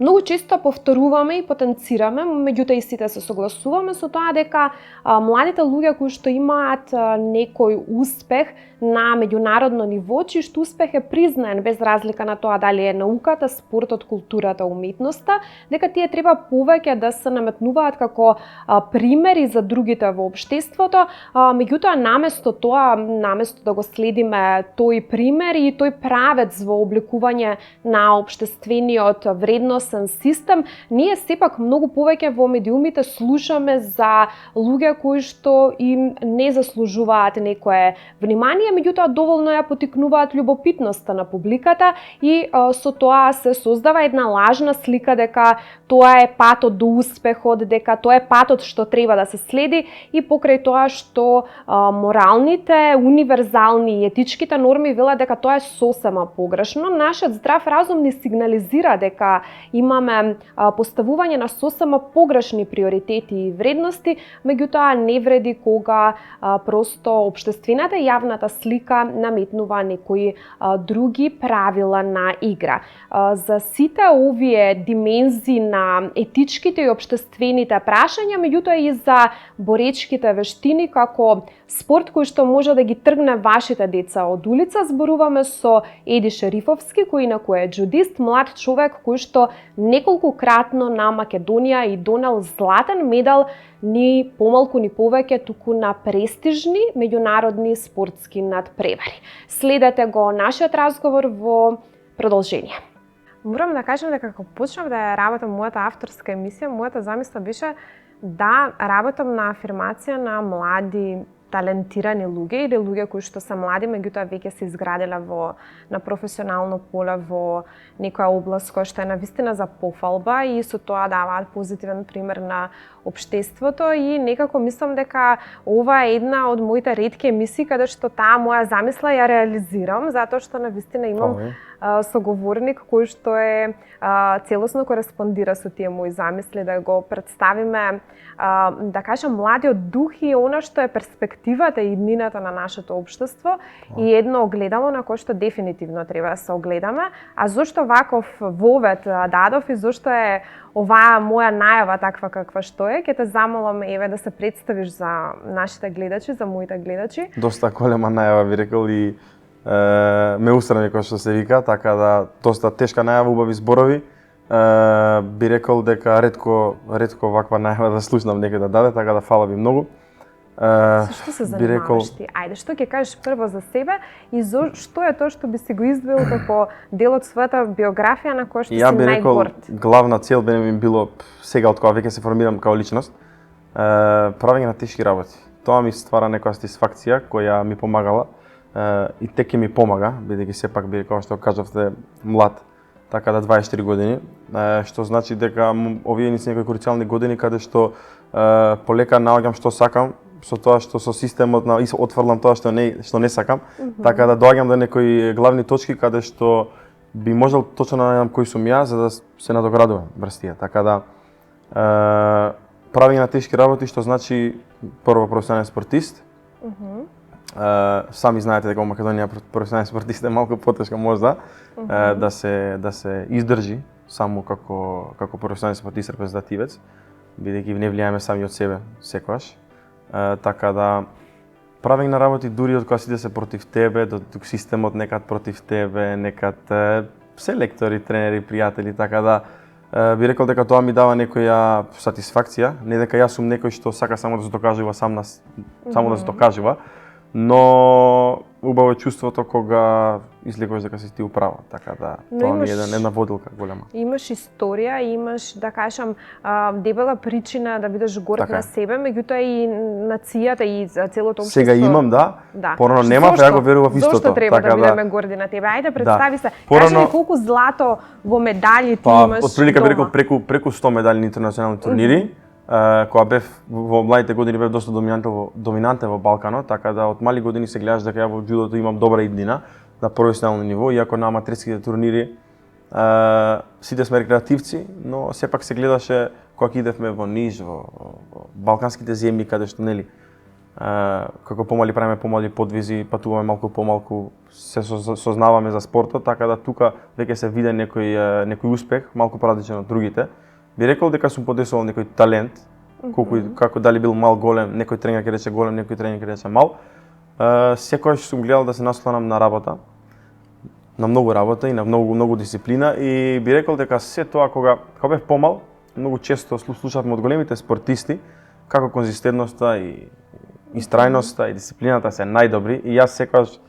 Многу често повторуваме и потенцираме, меѓутоа и сите се согласуваме со тоа дека младите луѓе кои што имаат некој успех на меѓународно ниво, чиј успех е признаен без разлика на тоа дали е науката, спортот, културата, уметноста, дека тие треба повеќе да се наметнуваат како примери за другите во општеството, меѓутоа наместо тоа, наместо да го следиме тој пример и тој правец во обликување на општествениот вредносен систем, ние сепак многу повеќе во медиумите слушаме за луѓе кои што им не заслужуваат некое внимание, меѓутоа доволно ја потикнуваат љубопитноста на публиката и со тоа се создава една лажна слика дека тоа е патот до успехот, дека тоа е патот што треба да се следи и покрај тоа што моралните, универзални и етичките норми велат дека тоа е сосема погрешно. Нашиот здрав разум ни сигнализира дека имаме поставување на сосема погрешни приоритети и вредности, меѓутоа не вреди кога просто општествената и јавната слика наметнува некои други правила на игра. За сите овие димензии на етичките и општествените прашања, меѓутоа и за боречките вештини како спорт кој што може да ги тргне вашите деца од улица, зборуваме со Еди Шерифовски, кој инаку е джудист, млад човек кој што неколкократно на Македонија и донел златен медал ни помалку ни повеќе туку на престижни меѓународни спортски надпревари. Следете го нашиот разговор во продолжение. Морам да кажам дека кога почнав да работам мојата авторска емисија, мојата замисла беше да работам на афирмација на млади талентирани луѓе или луѓе кои што се млади, меѓутоа веќе се изградиле на професионално поле во некоја област која што е навистина за пофалба и со тоа даваат позитивен пример на општеството и некако мислам дека ова е една од моите ретки емисии каде што таа моја замисла ја реализирам, затоа што навистина имам соговорник кој што е целосно кореспондира со тие мои замисли, да го представиме, да кажам, младиот дух и она што е перспективата и иднината на нашето општество и едно огледало на кое што дефинитивно треба да се огледаме. А зошто ваков вовет дадов и зошто е оваа моја најава таква каква што е, ќе те замолам еве да се представиш за нашите гледачи, за моите гледачи. Доста голема најава би рекол и ме усрами кој што се вика, така да доста тешка најава, убави зборови. Би рекол дека ретко ваква најава да слушнам некој да даде, така да фала ви многу. Што се занимаваш ти? Ајде, што ќе кажеш прво за себе и што е тоа што би си го издвоил како дел од својата биографија на која што си најгорд? Ја би рекол, главна цел би ми било сега од кога веќе се формирам као личност, правење на тешки работи. Тоа ми ствара некоја сатисфакција која ми помагала и тек ми помага, бидејќи сепак би рекол што кажавте млад, така да 24 години, што значи дека овие не се некои круцијални години каде што полека наоѓам што сакам, со тоа што со системот на отфрлам тоа што не сакам, така да доаѓам до некои главни точки каде што би можел точно да најдам кој сум ја за да се надоградувам врз тие. Така да правење на тешки работи што значи прво професионален спортист. Сами знаете дека во Македонија професионален спортист е малку потешко можда да се издржи само како професионален спортист репрезентативец, бидејќи не влијаме сами од себе секогаш. Така да правење на работи дури од кога сите се против тебе, до тук системот некад против тебе, некад селектори, тренери, пријатели, така да би рекол дека тоа ми дава некоја сатисфакција, не дека јас сум некој што сака само да се докажува само да се докажува, но убаво е чувството кога излегуваш дека си ти управа, така да тоа ми е една водилка голема. Имаш историја, имаш, да кажам, дебела причина да бидеш горд на себе, меѓутоа и нацијата и целото општество. Сега имам, да. Порано немав, ја го верував истото. Зошто треба да бидеме горди на тебе? Ајде, представи се. Кажи ми колку злато во медали ти имаш. Отприлика би рекол преку 100 медали на интернационални турнири. Кога бев во младите години бев доста доминантен во Балканот, така да од мали години се гледаш дека ја во џудото имам добра иднина на професионално ниво, иако на аматерските турнири сите сме рекреативци, но сепак се гледаше кога идевме во Ниш, во балканските земји каде што нели како помали правиме помали подвизи, патуваме малку помалку, се сознаваме за спортот, така да тука веќе се виде некој успех, малку поразличен од другите. Би рекол дека сум подесувал некој талент, како дали бил мал голем, некој тренер ќе рече голем, некој тренер ќе рече мал. Секогаш сум гледал да се наслонам на работа, на многу работа и на многу дисциплина и би рекол дека се тоа кога бев помал, многу често слушавме од големите спортисти како конзистентноста и истрајноста и дисциплината се најдобри и јас секогаш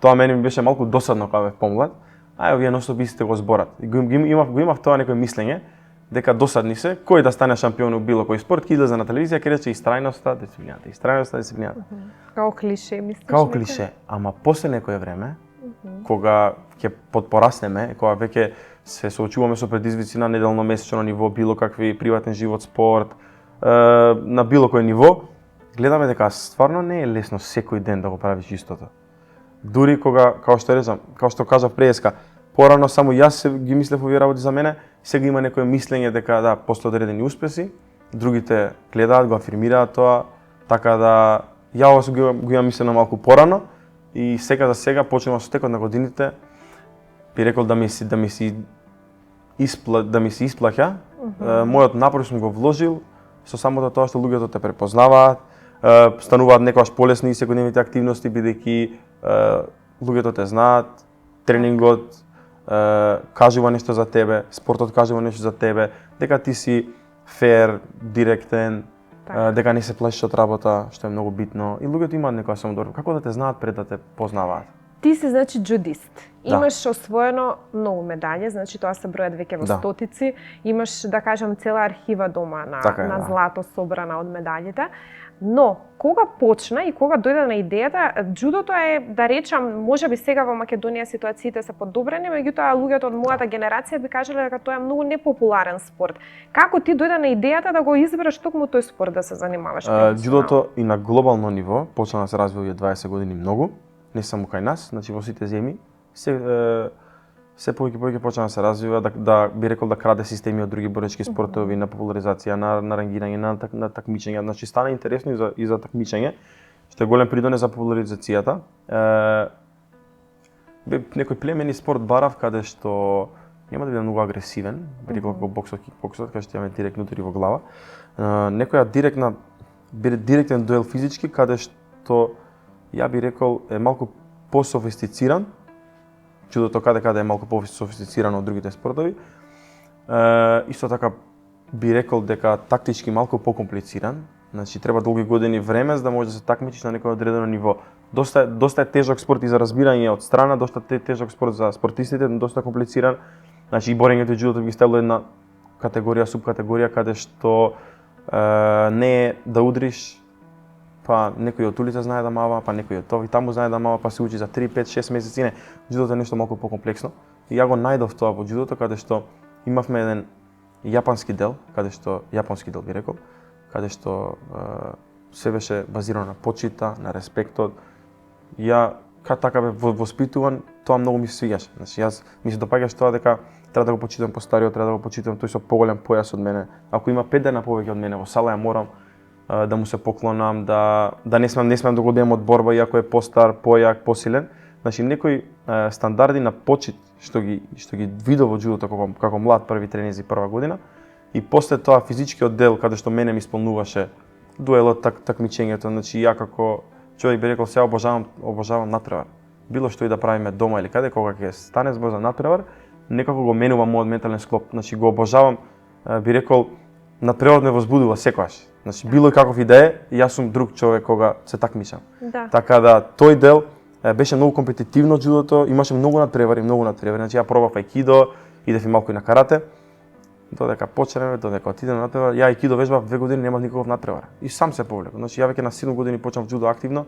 тоа мене ми беше малку досадно кога бев помлад. Ај вие ностоп истите го зборат. Имав тоа некој мислење дека досадни се, кој да стане шампион у било кој спорт, ќе излезе на телевизија ќе рече истрајноста, дисциплината. Као клише, мислиш? Као клише, ама после некое време, кога ќе пораснеме, кога веќе се соочуваме со предизвици на неделно месечно ниво, било какви приватен живот, спорт, на било кој ниво, гледаме дека стварно не е лесно секој ден да го правиш истото. Дури кога, као што кажав преска, порано само јас ги мислев овие работи за мене, сега има некое мислење дека да, после одредени успеси, другите гледаат, го афирмираат тоа, така да ја го имам мислено малку порано и сега за сега почнува со текот на годините, би рекол да ми се исплаќа. Мојот напор сум го вложил со самото тоа што луѓето те препознаваат, стануваат некогаш полесни и секојдневните активности бидејќи луѓето те знаат, тренингот кажува нешто за тебе, спортот кажува нешто за тебе, дека ти си фер, директен, дека не се плашиш од работа, што е многу битно и луѓето имаат некоја самодоверба. Како да те знаат пред да те познаваат? Ти си, значи, джудист. Да. Имаш освоено многу медаљи, значи тоа се бројат веќе во стотици. Имаш, да кажам, цела архива дома на злато собрана од медаљите. Но, кога почна и кога дојде на идејата, джудото е, да речам, можеби сега во Македонија ситуациите се подобрени, меѓутоа луѓето од мојата генерација би кажале дека тоа е многу непопуларен спорт. Како ти дојде на идејата да го избереш токму тој спорт да се занимаваш? Джудото и на глобално ниво почна да се развива 20 години многу, не само кај нас, значи во сите земји, се повеќе почна да се развива, да би рекол да краде системи од други боречки спортови, на популаризација, на рангирање, на такмичење, значи стана интересно и за такмичење, што е голем придонес за популаризацијата. Некој племени спорт барав каде што нема да биде многу агресивен, би рекол како боксот, кикбоксот, каде што имаме директни удари во глава. Некоја директен дуел физички, каде што ја би рекол е малку пософистициран. Джудото каде е малку по-софистицирано од другите спортови. Исто така би рекол дека тактички малку по-комплициран. Значи треба долги години време за да можеш да се такмичиш на некој одредено ниво. Доста е тежок спорт и за разбирање од страна, доста тежок спорт за спортистите, доста комплициран. Значи и борењето и джудото ги ставило една категорија, субкатегорија каде што не е да удриш, па некој од улица знае да мава, па некој од тој таму знае да мава, па се учи за 3, 5, 6 месеци. Не, джудото е нешто малку покомплексно. И ја го најдов тоа во джудото, каде што имавме еден јапонски дел би рекол, каде што се беше базирано на почита, на респектот. Ја така бе воспитуван, тоа многу ми се свиѓаше. Значи јас ми се допаѓаше тоа дека треба да го почитам постариот, треба да го почитам тој со поголем појас од мене. Ако има 5 дена повеќе од мене во сала, ја морам да му се поклонам, да не смеам да го одбијам од борба иако е постар, појак, посилен. Значи некои стандарди на почит што ги видов во джудото како млад први тренинзи прва година и после тоа физичкиот дел каде што мене ми исполнуваше дуелот, такмичењето, значи ја како човек би рекол се обожавам натпревар. Било што и да правиме дома или каде, кога ќе стане збор за натпревар, некако го менува мојот ментален склоп. Значи го обожавам, би рекол, натпреварот ме возбудува секогаш. Значи било и каков и да е, јас сум друг човек кога се такмичам. Да. Така да тој дел беше многу компетитивно джудото, имаше многу натпревари. Значи ја пробав ајкидо, идев и малку и на карате. Додека почнеме, додека отидем на натпревар, ја ајкидо вежбав 2 години, немав никаков натпревар. И сам се повлеков. Значи ја веќе на 7 години почнав джудо активно.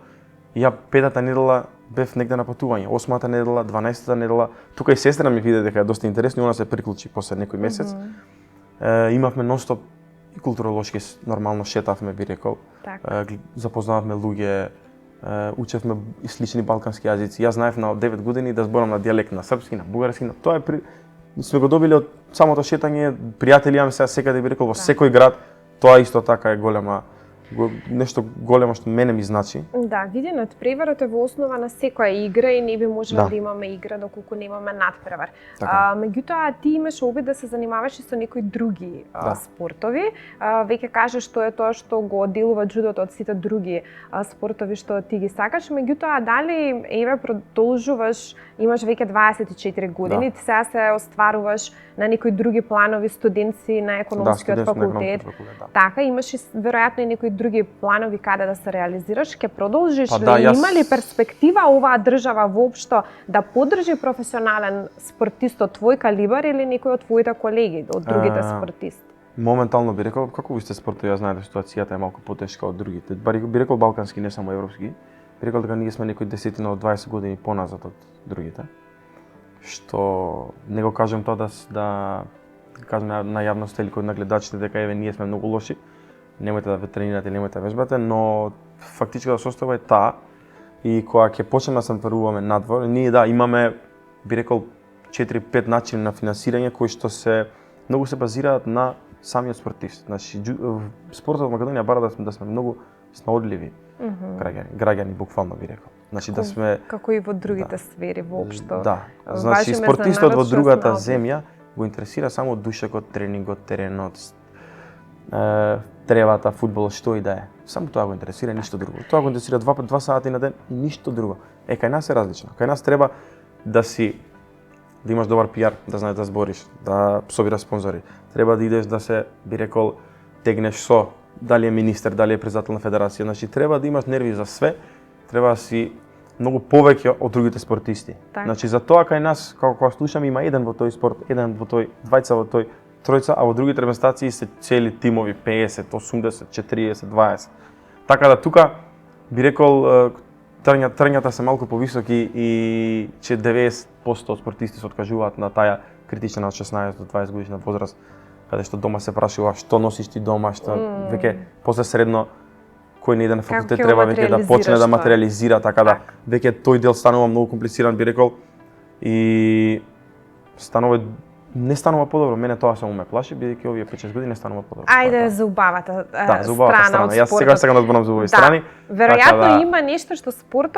И ја 5-та недела бев негде на патување, 8-та недела, 12-та недела. Тука и сестра ми виде дека е доста интересно и она се приклучи после некој месец. Имавме нонстоп и културолошки нормално шетавме, би рекол. Запознававме луѓе, учевме и слични балкански јазици. Јас знаев на 9 години да зборам на дијалект на српски, на бугарски, на тоа сме го добили од самото шетање, пријатели имам сега секаде, би рекол, во секој град. Тоа исто така е голема нешто големо што мене ми значи. Да, види, надпреварот е во основа на секоја игра и не би можело да имаме игра доколку немаме надпревар. Меѓутоа, ти имаш обид да се занимаваш и со некои други спортови. Веќе кажеш што е тоа што го одделува џудото од сите други спортови што ти ги сакаш. Меѓутоа, дали еве продолжуваш, имаш веќе 24 години, ти сега се остваруваш на некои други планови, студенци на економскиот факултет. Така, имаш и веројатно и некои други планови каде да се реализираш, ќе продолжиш ли? Има ли перспектива оваа држава воопшто да поддржи професионален спортист од твој калибар или некој од твоите колеги, од другите спортисти? Моментално би рекол, како ви сте спортови, ја знаете, ситуацијата е малку потешка од другите. Би рекол балкански, не само европски. Би рекол дека ние сме некои 10 од 20 години поназад од другите. Што не го кажем тоа да кажем на јавноста или кога на гледачите дека еве ние сме многу лоши. Немојте да ве тренирате, немојте да вежбате, но фактичката состава е таа и кога ќе почнеме да се натпреваруваме надвор, ние имаме би рекол 4-5 начини на финансирање кои што се многу се базираат на самиот спортист. Значи спортот во Македонија бара да сме многу снаодливи граѓани буквално би рекол. Значи да сме како и во другите сфери воопшто. Да. Значи спортистот во другата земја го интересира само душекот, тренингот, теренот, тревата, фудбал, што и да е. Само тоа го интересира, ништо друго. Тоа го интересира 2 сати на ден и ништо друго. Кај нас е различно. Кај нас треба да имаш добар пиар, да знаеш да збориш, да собираш спонзори. Треба да идеш да се би рекол тегнеш со дали е министер, дали е председател на федерација. Значи треба да имаш нерви за све. Треба да си многу повеќе од другите спортисти. Значи за тоа кај нас кога слушам има еден во тој спорт, еден во тој, двајца во тој, тројца, а во другите репрезентации се цели тимови 50, 80, 40, 20. Така да тука би рекол трњата се малку повисоки и че 90% од спортисти се откажуваат на таа критична од 16 до 20 годишна возраст, каде што дома се прашува што носиш ти дома, што веќе после средно кој не иде на факултет треба веќе да почне да материализира, така да веќе тој дел станува многу комплициран би рекол и не станува подобро, мене тоа само ме плаши, бидејќи овие 5-6 години не станува подобро. Ајде за убавата страна од спортот. Јас сега да зборам за овие страни. Веројатно има нешто што спортот